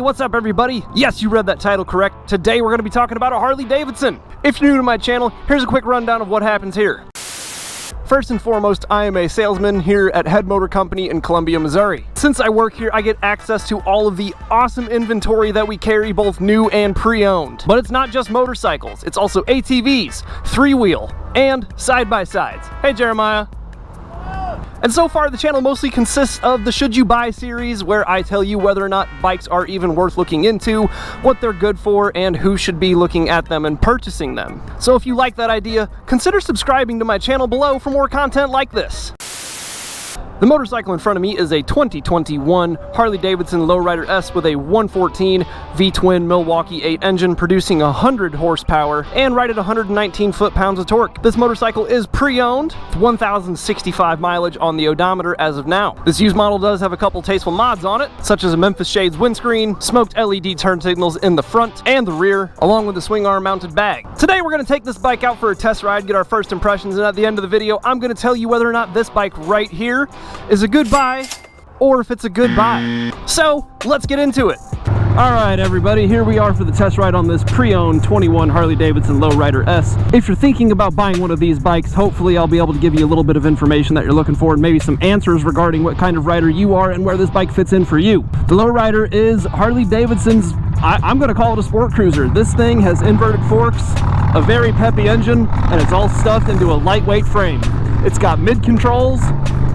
what's up everybody? Yes, you read that title correct. Today we're going to be talking about a Harley Davidson. If you're new to my channel, here's a quick rundown of what happens here. First and foremost, I am a salesman here at Head Motor Company in Columbia, Missouri. Since I work here, I get access to all of the awesome inventory that we carry, both new and pre-owned. But it's not just motorcycles, it's also ATVs, three-wheel, and side-by-sides. Hey Jeremiah. And so far, the channel mostly consists of the Should You Buy series, where I tell you whether or not bikes are even worth looking into, what they're good for, and who should be looking at them and purchasing them. So if you like that idea, consider subscribing to my channel below for more content like this. The motorcycle in front of me is a 2021 Harley Davidson Lowrider S with a 114 V-twin Milwaukee 8 engine producing 100 horsepower and right at 119 foot-pounds of torque. This motorcycle is pre-owned, with 1,065 mileage on the odometer as of now. This used model does have a couple tasteful mods on it, such as a Memphis Shades windscreen, smoked LED turn signals in the front and the rear, along with a swing arm mounted bag. Today we're going to take this bike out for a test ride, get our first impressions, and at the end of the video I'm going to tell you whether or not this bike right here is a good buy, or if it's a good buy. So, let's get into it. Alright everybody, here we are for the test ride on this pre-owned 21 Harley Davidson Lowrider S. If you're thinking about buying one of these bikes, hopefully I'll be able to give you a little bit of information that you're looking for and maybe some answers regarding what kind of rider you are and where this bike fits in for you. The Lowrider is Harley Davidson's, I'm going to call it a sport cruiser. This thing has inverted forks, a very peppy engine, and it's all stuffed into a lightweight frame. It's got mid controls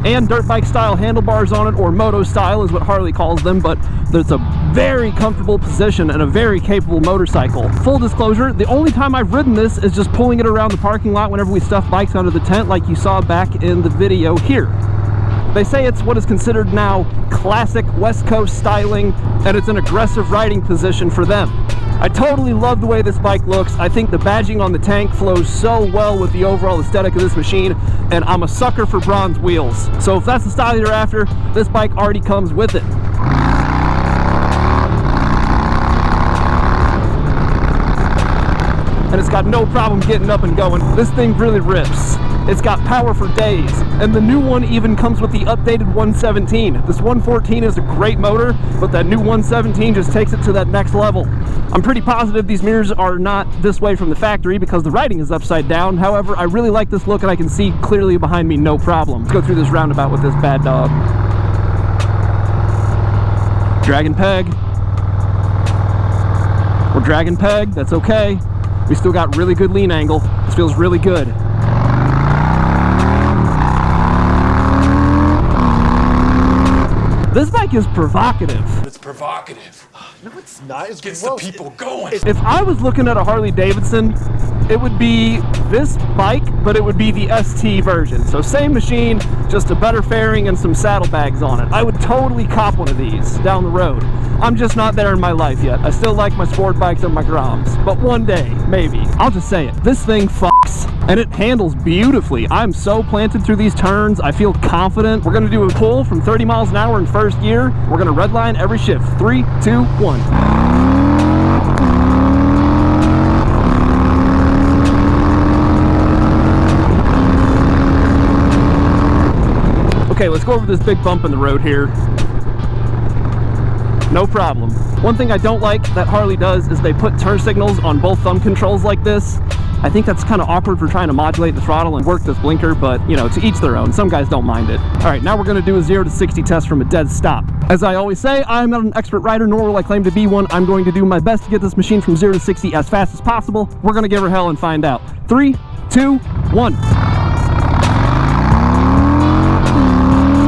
and dirt bike style handlebars on it, or moto style is what Harley calls them, but it's a very comfortable position and a very capable motorcycle. Full disclosure, the only time I've ridden this is just pulling it around the parking lot whenever we stuff bikes under the tent like you saw back in the video here. They say it's what is considered now classic West Coast styling, and it's an aggressive riding position for them. I totally love the way this bike looks. I think the badging on the tank flows so well with the overall aesthetic of this machine, and I'm a sucker for bronze wheels. So if that's the style you're after, this bike already comes with it. And it's got no problem getting up and going. This thing really rips. It's got power for days, and the new one even comes with the updated 117. This 114 is a great motor, but that new 117 just takes it to that next level. I'm pretty positive these mirrors are not this way from the factory because the writing is upside down. However, I really like this look and I can see clearly behind me, no problem. Let's go through this roundabout with this bad dog. Dragon peg. We're dragon peg, that's okay. We still got really good lean angle. This feels really good. This bike is provocative. It's provocative. No, it's not. It gets the people going. If I was looking at a Harley Davidson, it would be this bike, but it would be the ST version. So same machine, just a better fairing and some saddlebags on it. I would totally cop one of these down the road. I'm just not there in my life yet. I still like my sport bikes and my Groms. But one day, maybe. I'll just say it. This thing fucks. And it handles beautifully. I'm so planted through these turns. I feel confident. We're gonna do a pull from 30 miles an hour in first gear. We're gonna redline every shift. 3, 2, 1. Okay, let's go over this big bump in the road here. No problem. One thing I don't like that Harley does is they put turn signals on both thumb controls like this. I think that's kind of awkward for trying to modulate the throttle and work this blinker, but you know, to each their own. Some guys don't mind it. All right, now we're gonna do a 0 to 60 test from a dead stop. As I always say, I'm not an expert rider, nor will I claim to be one. I'm going to do my best to get this machine from 0 to 60 as fast as possible. We're gonna give her hell and find out. 3, 2, 1.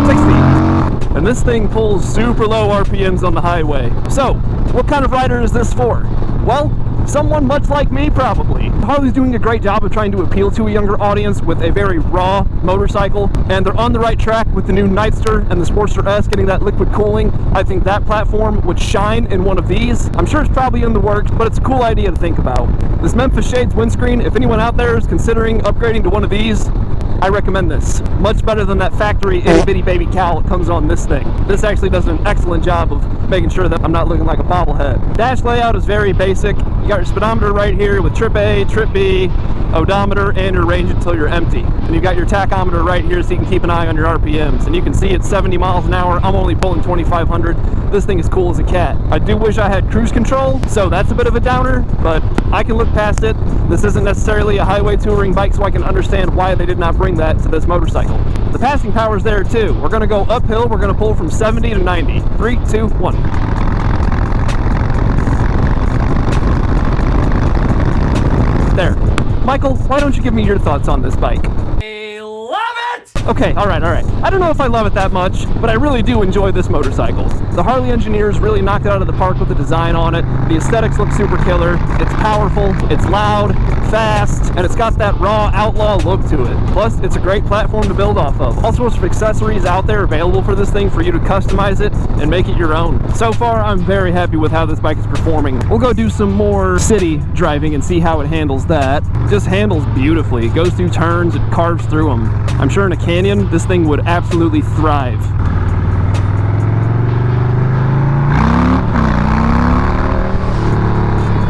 60. And this thing pulls super low RPMs on the highway. So, what kind of rider is this for? Well, someone much like me, probably. Harley's doing a great job of trying to appeal to a younger audience with a very raw motorcycle, and they're on the right track with the new Nightster and the Sportster S getting that liquid cooling. I think that platform would shine in one of these. I'm sure it's probably in the works, but it's a cool idea to think about. This Memphis Shades windscreen, if anyone out there is considering upgrading to one of these, I recommend this. Much better than that factory itty bitty baby cowl that comes on this thing. This actually does an excellent job of making sure that I'm not looking like a bobblehead. Dash layout is very basic. You got your speedometer right here with trip A, trip B, odometer and your range until you're empty. And you got your tachometer right here so you can keep an eye on your RPMs. And you can see it's 70 miles an hour. I'm only pulling 2,500. This thing is cool as a cat. I do wish I had cruise control, so that's a bit of a downer, but I can look past it. This isn't necessarily a highway touring bike, so I can understand why they did not bring that to this motorcycle. The passing power is there too. We're gonna go uphill. We're gonna pull from 70 to 90. 3, 2, 1. There. Michael, why don't you give me your thoughts on this bike? I love it! Okay, alright. I don't know if I love it that much, but I really do enjoy this motorcycle. The Harley engineers really knocked it out of the park with the design on it. The aesthetics look super killer. It's powerful, it's loud, fast, and it's got that raw outlaw look to it. Plus, it's a great platform to build off of. All sorts of accessories out there available for this thing for you to customize it and make it your own. So far, I'm very happy with how this bike is performing. We'll go do some more city driving and see how it handles that. It just handles beautifully. It goes through turns, it carves through them. I'm sure in a canyon, this thing would absolutely thrive.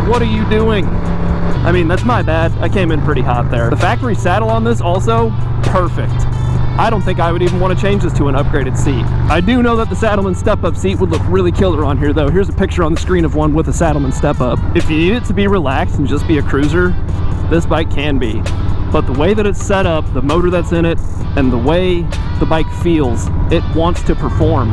What are you doing? I mean, that's my bad. I came in pretty hot there. The factory saddle on this also, perfect. I don't think I would even want to change this to an upgraded seat. I do know that the Saddleman step-up seat would look really killer on here though. Here's a picture on the screen of one with a Saddleman step-up. If you need it to be relaxed and just be a cruiser, this bike can be. But the way that it's set up, the motor that's in it, and the way the bike feels, it wants to perform.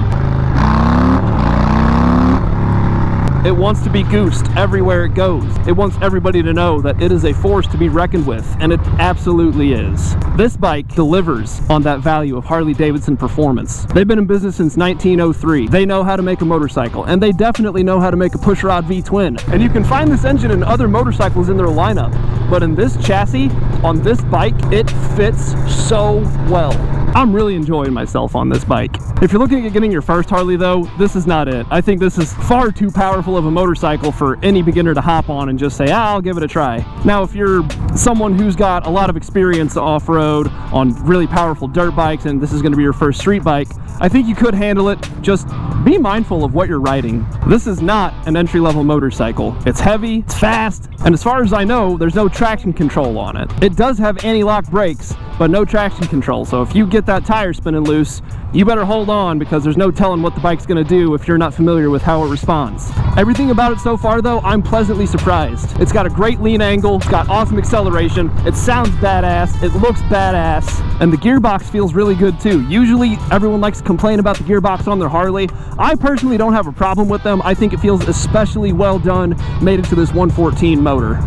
It wants to be goosed everywhere it goes. It wants everybody to know that it is a force to be reckoned with, and it absolutely is. This bike delivers on that value of Harley Davidson performance. They've been in business since 1903. They know how to make a motorcycle, and they definitely know how to make a pushrod V-twin. And you can find this engine in other motorcycles in their lineup, but in this chassis, on this bike, it fits so well. I'm really enjoying myself on this bike. If you're looking at getting your first Harley though, this is not it. I think this is far too powerful of a motorcycle for any beginner to hop on and just say, I'll give it a try. Now, if you're someone who's got a lot of experience off-road on really powerful dirt bikes and this is gonna be your first street bike, I think you could handle it. Just be mindful of what you're riding. This is not an entry-level motorcycle. It's heavy, it's fast, and as far as I know, there's no traction control on it. It does have anti-lock brakes, but no traction control. So if you get that tire spinning loose, you better hold on because there's no telling what the bike's gonna do if you're not familiar with how it responds. Everything about it so far though, I'm pleasantly surprised. It's got a great lean angle, it's got awesome acceleration, it sounds badass, it looks badass, and the gearbox feels really good too. Usually everyone likes to complain about the gearbox on their Harley. I personally don't have a problem with them. I think it feels especially well done, made it to this 114 motor.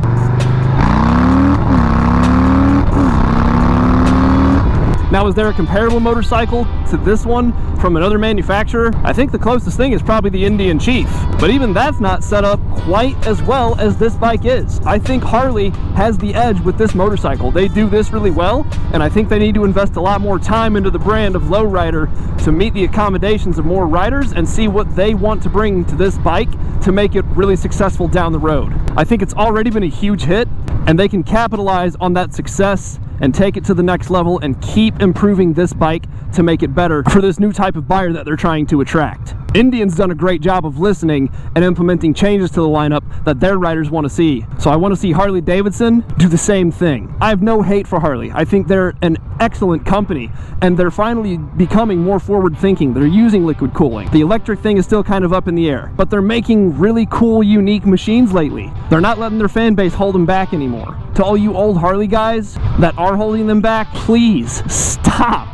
Now, is there a comparable motorcycle to this one from another manufacturer? I think the closest thing is probably the Indian Chief, but even that's not set up quite as well as this bike is. I think Harley has the edge with this motorcycle. They do this really well, and I think they need to invest a lot more time into the brand of lowrider to meet the accommodations of more riders and see what they want to bring to this bike to make it really successful down the road. I think it's already been a huge hit, and they can capitalize on that success and take it to the next level and keep improving this bike to make it better for this new type of buyer that they're trying to attract. Indian's done a great job of listening and implementing changes to the lineup that their riders want to see. So I want to see Harley Davidson do the same thing. I have no hate for Harley. I think they're an excellent company and they're finally becoming more forward thinking. They're using liquid cooling. The electric thing is still kind of up in the air, but they're making really cool, unique machines lately. They're not letting their fan base hold them back anymore. To all you old Harley guys that are holding them back, please stop.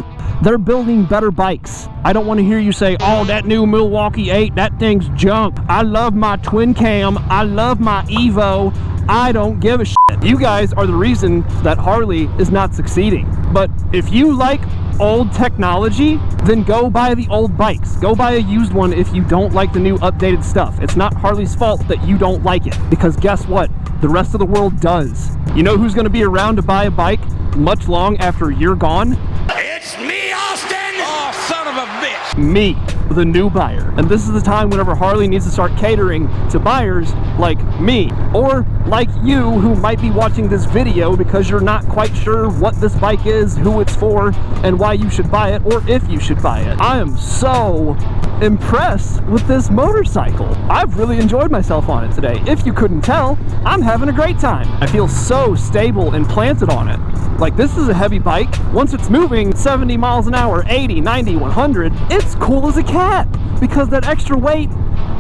They're building better bikes. I don't want to hear you say, oh, that new Milwaukee 8, that thing's junk. I love my twin cam. I love my Evo. I don't give a shit. You guys are the reason that Harley is not succeeding. But if you like old technology, then go buy the old bikes. Go buy a used one if you don't like the new updated stuff. It's not Harley's fault that you don't like it, because guess what? The rest of the world does. You know who's going to be around to buy a bike much long after you're gone? It's me, Austin! Oh, son of a bitch! Me, the new buyer. And this is the time whenever Harley needs to start catering to buyers like me, or like you who might be watching this video because you're not quite sure what this bike is, who it's for, and why you should buy it, or if you should buy it. I am so impressed with this motorcycle. I've really enjoyed myself on it today. If you couldn't tell, I'm having a great time. I feel so stable and planted on it. Like, this is a heavy bike. Once it's moving 70 miles an hour, 80, 90, 100, it's cool as a cat because that extra weight,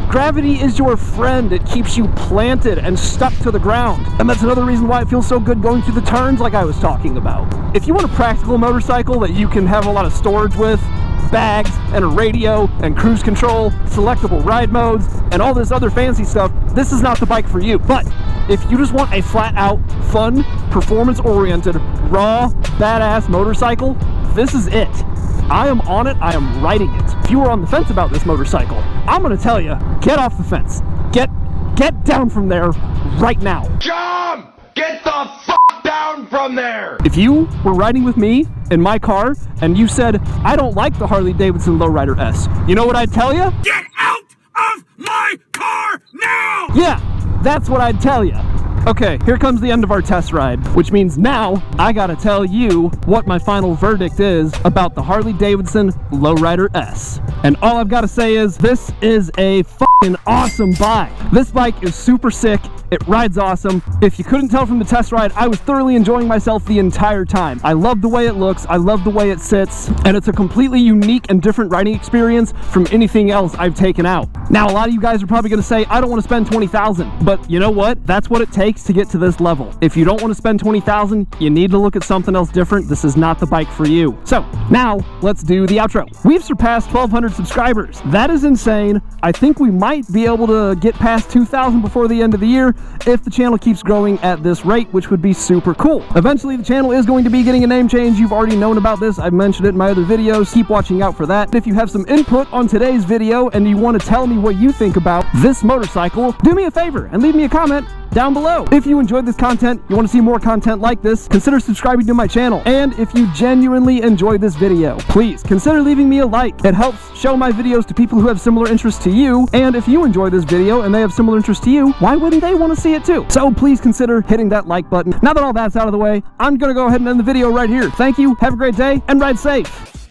gravity is your friend. It keeps you planted and stuck to the ground. And that's another reason why it feels so good going through the turns like I was talking about. If you want a practical motorcycle that you can have a lot of storage with, bags and a radio and cruise control, selectable ride modes, and all this other fancy stuff, this is not the bike for you. But if you just want a flat out, fun, performance-oriented, raw, badass motorcycle, this is it. I am on it, I am riding it. If you were on the fence about this motorcycle, I'm gonna tell you, get off the fence. Get down from there right now. Jump! Get the f*** down from there! If you were riding with me in my car and you said, I don't like the Harley Davidson Lowrider S, you know what I'd tell you? Get out of my car now! Yeah, that's what I'd tell you. Okay, here comes the end of our test ride, which means now I gotta tell you what my final verdict is about the Harley Davidson Lowrider S. And all I've gotta say is, this is a fucking awesome bike. This bike is super sick. It rides awesome. If you couldn't tell from the test ride, I was thoroughly enjoying myself the entire time. I love the way it looks, I love the way it sits, and it's a completely unique and different riding experience from anything else I've taken out. Now, a lot of you guys are probably gonna say, I don't wanna spend $20,000, but you know what? That's what it takes to get to this level. If you don't wanna spend $20,000, you need to look at something else different. This is not the bike for you. So, now, let's do the outro. We've surpassed 1,200 subscribers. That is insane. I think we might be able to get past 2,000 before the end of the year if the channel keeps growing at this rate, which would be super cool. Eventually, the channel is going to be getting a name change. You've already known about this. I've mentioned it in my other videos. Keep watching out for that. If you have some input on today's video and you want to tell me what you think about this motorcycle, do me a favor and leave me a comment down below. If you enjoyed this content, you want to see more content like this, consider subscribing to my channel. And if you genuinely enjoyed this video, please consider leaving me a like. It helps show my videos to people who have similar interests to you. And if you enjoy this video and they have similar interests to you, why wouldn't they want to see it too? So please consider hitting that like button. Now that all that's out of the way, I'm gonna go ahead and end the video right here. Thank you, have a great day, and ride safe.